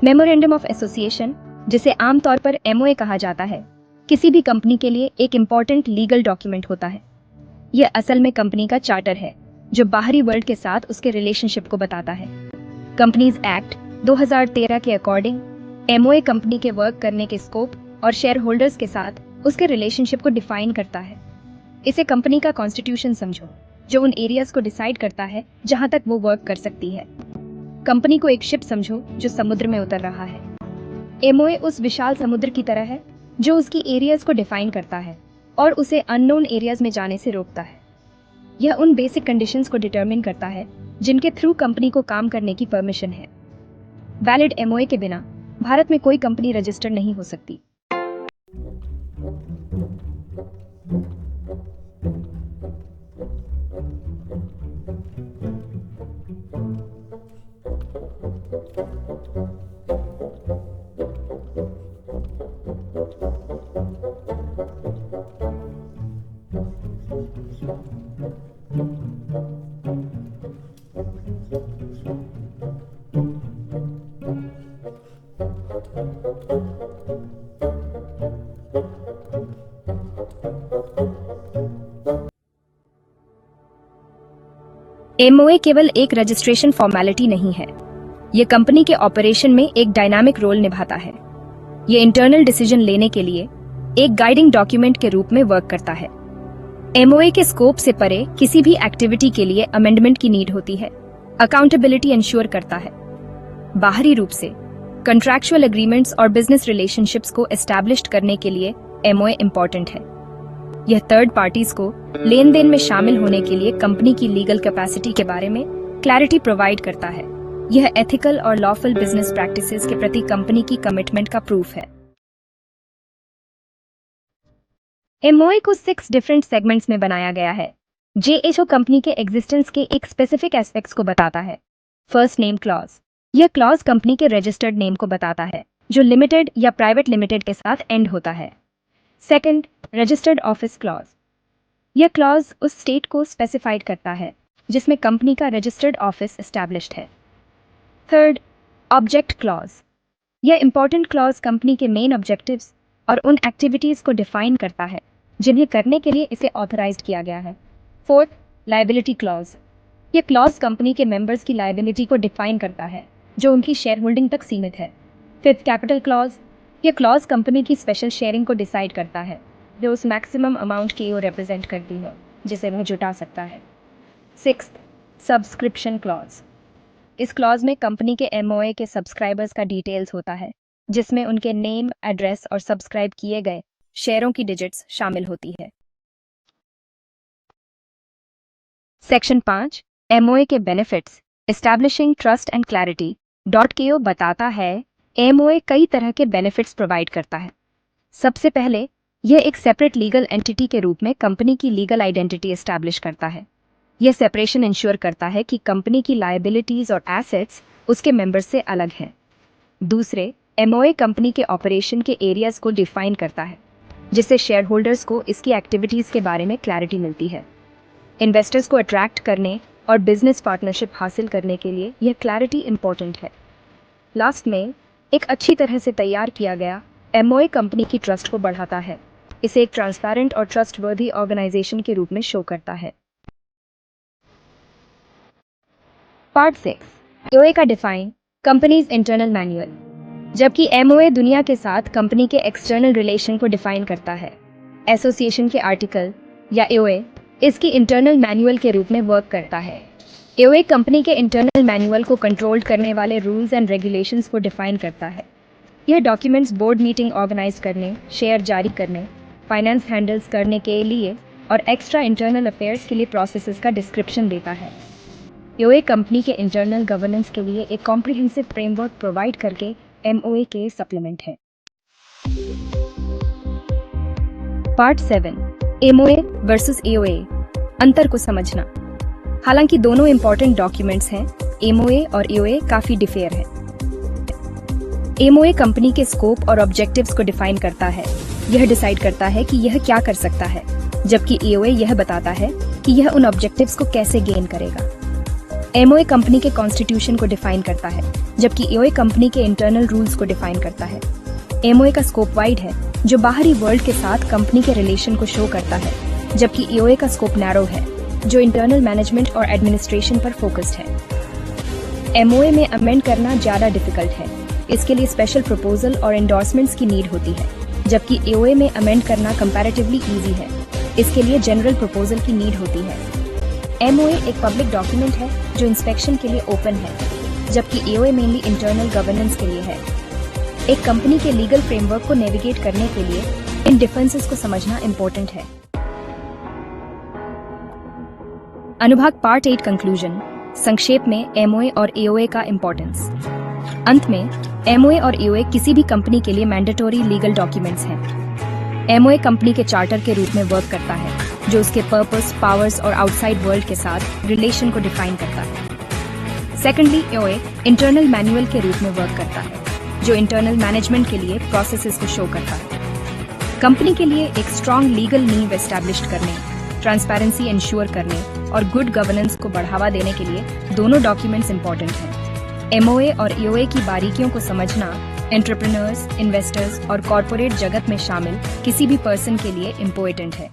Memorandum of association, जिसे आमतौर पर एमओए कहा जाता है, किसी भी कंपनी के लिए एक इम्पॉर्टेंट लीगल डॉक्यूमेंट होता है। यह असल में कंपनी का चार्टर है जो बाहरी वर्ल्ड के साथ उसके रिलेशनशिप को बताता है। कंपनीज एक्ट 2013 के अकॉर्डिंग एमओए कंपनी के वर्क करने के स्कोप और शेयर होल्डर्स के साथ उसके रिलेशनशिप को डिफाइन करता है। इसे कंपनी का कॉन्स्टिट्यूशन समझो, जो उन एरियाज को डिसाइड करता है जहां तक वो वर्क कर सकती है। कंपनी को एक शिप समझो जो समुद्र में उतर रहा है। एमओए उस विशाल समुद्र की तरह है जो उसकी एरियाज को डिफाइन करता है और उसे अननोन एरियाज में जाने से रोकता है। यह उन बेसिक कंडीशंस को डिटरमिन करता है जिनके थ्रू कंपनी को काम करने की परमिशन है। वैलिड एमओए के बिना भारत में कोई कंपनी रजिस्टर नहीं हो सकती। एमओए केवल एक रजिस्ट्रेशन फॉर्मेलिटी नहीं है, यह कंपनी के ऑपरेशन में एक डायनामिक रोल निभाता है। यह इंटरनल डिसीजन लेने के लिए एक गाइडिंग डॉक्यूमेंट के रूप में वर्क करता है। एमओए के स्कोप से परे किसी भी एक्टिविटी के लिए अमेंडमेंट की नीड होती है। अकाउंटेबिलिटी इंश्योर करता है। बाहरी रूप से कॉन्ट्रैक्चुअल एग्रीमेंट्स और बिजनेस रिलेशनशिप्स को एस्टैब्लिश करने के लिए एमओए इंपॉर्टेंट है। यह थर्ड पार्टीज को लेन देन में शामिल होने के लिए कंपनी की लीगल कैपेसिटी के बारे में क्लैरिटी प्रोवाइड करता है। यह एथिकल और लॉफुल बिजनेस प्रैक्टिसेस के प्रति कंपनी की कमिटमेंट का प्रूफ है। एमओए को 6 डिफरेंट सेगमेंट्स में बनाया गया है। जेएचओ कंपनी के एग्जिस्टेंस के एक स्पेसिफिक एस्पेक्ट्स को बताता है। फर्स्ट नेम क्लॉज, यह क्लॉज कंपनी के रजिस्टर्ड नेम को बताता है जो लिमिटेड या प्राइवेट लिमिटेड के साथ एंड होता है। सेकंड, रजिस्टर्ड ऑफिस क्लॉज, यह क्लॉज उस स्टेट को स्पेसिफाइड करता है जिसमें कंपनी का रजिस्टर्ड ऑफिस एस्टैब्लिश्ड है। थर्ड, ऑब्जेक्ट क्लॉज, यह इंपॉर्टेंट क्लॉज कंपनी के मेन ऑब्जेक्टिव्स और उन एक्टिविटीज को डिफाइन करता है जिन्हें करने के लिए इसे ऑथराइज्ड किया गया है। फोर्थ, लायबिलिटी क्लॉज, यह क्लॉज कंपनी के मेंबर्स की लायबिलिटी को डिफाइन करता है जो उनकी शेयर होल्डिंग तक सीमित है। फिफ्थ, कैपिटल क्लॉज, यह क्लॉज कंपनी की स्पेशल शेयरिंग को डिसाइड करता है जो उस मैक्सिमम अमाउंट की ओर रिप्रेजेंट करती है जिसे वह जुटा सकता है। सिक्स्थ, सब्सक्रिप्शन क्लॉज, इस क्लॉज में कंपनी के एमओए के सब्सक्राइबर्स का डिटेल्स होता है जिसमें उनके नेम, एड्रेस और सब्सक्राइब किए गए शेयरों की डिजिट्स शामिल होती है। सेक्शन 5, एमओए के benefits, establishing trust and clarity .ko बताता है एमओए कई तरह के बेनिफिट्स प्रोवाइड करता है। सबसे पहले, यह एक सेपरेट लीगल एंटिटी के रूप में कंपनी की लीगल आइडेंटिटी एस्टैब्लिश करता है। यह सेपरेशन इंश्योर करता है कि कंपनी की लायबिलिटीज और एसेट्स उसके मेंबर्स से अलग हैं। दूसरे, एमओए कंपनी के ऑपरेशन के एरियाज को डिफाइन करता है जिससे शेयर होल्डर्स को इसकी एक्टिविटीज के बारे में क्लैरिटी मिलती है। इन्वेस्टर्स को अट्रैक्ट करने और बिजनेस पार्टनरशिप हासिल करने के लिए यह क्लैरिटी इंपॉर्टेंट है। लास्ट में, एक अच्छी तरह से तैयार किया गया एमओए कंपनी की ट्रस्ट को बढ़ाता है। इसे एक ट्रांसपेरेंट और ट्रस्टवर्दी ऑर्गेनाइजेशन के रूप में शो करता है। पार्ट 6, एमओए का डिफाइन कंपनीज इंटरनल मैनुअल, जबकि एमओए दुनिया के साथ कंपनी के एक्सटर्नल रिलेशन को डिफाइन करता है। एसोसिएशन के आर्टिकल या एओए इसकी इंटरनल मैनुअल के रूप में वर्क करता है। एओए कंपनी के इंटरनल मैनुअल को कंट्रोल करने वाले रूल्स एंड रेगुलेशंस को डिफाइन करता है। यह डॉक्यूमेंट्स बोर्ड मीटिंग ऑर्गेनाइज करने, शेयर जारी करने, फाइनेंस हैंडल्स करने के लिए और एक्स्ट्रा इंटरनल अफेयर्स के लिए प्रोसेसेस का डिस्क्रिप्शन देता है। एओए कंपनी के इंटरनल गवर्नेंस के लिए एक कॉम्प्रिहेंसिव फ्रेमवर्क प्रोवाइड करके एमओए के सप्लीमेंट है। पार्ट 7, एमओए वर्सेस एओए, अंतर को समझना। हालांकि दोनों इंपॉर्टेंट डॉक्यूमेंट्स हैं, एमओए और एओए काफी डिफेयर है। एमओए कंपनी के स्कोप और ऑब्जेक्टिव्स को डिफाइन करता है। यह डिसाइड करता है कि यह क्या कर सकता है, जबकि एओए यह बताता है कि यह उन ऑब्जेक्टिव्स को कैसे गेन करेगा। एमओए कंपनी के कॉन्स्टिट्यूशन को डिफाइन करता है, जबकि एओए कंपनी के इंटरनल रूल्स को डिफाइन करता है। एमओए का स्कोप वाइड है, जो बाहरी वर्ल्ड के साथ कंपनी के रिलेशन को शो करता है, जबकि एओए का स्कोप नैरो है, जो इंटरनल मैनेजमेंट और एडमिनिस्ट्रेशन पर फोकस्ड है। एमओए में अमेंड करना ज्यादा डिफिकल्ट है, इसके लिए स्पेशल प्रपोजल और एंडोर्समेंट्स की नीड होती है, जबकि एओए में अमेंड करना कंपैरेटिवली इजी है, इसके लिए जनरल प्रपोजल की नीड होती है। एमओए एक पब्लिक डॉक्यूमेंट है जो इंस्पेक्शन के लिए ओपन है, जबकि एओए मेनली इंटरनल गवर्नेंस के लिए है। एक कंपनी के लीगल फ्रेमवर्क को नेविगेट करने के लिए इन डिफरेंसेस को समझना इंपॉर्टेंट है। अनुभाग पार्ट 8 कंक्लूजन। संक्षेप में एमओए और एओए का इंपॉर्टेंस। अंत में एमओए और एओए किसी भी कंपनी के लिए मैंडेटरी लीगल डॉक्यूमेंट्स हैं। एमओए कंपनी के चार्टर के रूप में वर्क करता है, जो उसके पर्पस, पावर्स और आउटसाइड वर्ल्ड के साथ रिलेशन को डिफाइन करता है। सेकेंडली, एओए इंटरनल मैनुअल के रूप में वर्क करता है, जो इंटरनल मैनेजमेंट के लिए प्रोसेसेस को शो करता है। कंपनी के लिए एक स्ट्रॉन्ग लीगल नींव एस्टैब्लिश करने, ट्रांसपेरेंसी इंश्योर करने और गुड गवर्नेंस को बढ़ावा देने के लिए दोनों डॉक्यूमेंट्स इंपॉर्टेंट हैं। एमओए और एओए की बारीकियों को समझना एंटरप्रेन्योर्स, इन्वेस्टर्स और कॉर्पोरेट जगत में शामिल किसी भी पर्सन के लिए इम्पोर्टेंट है।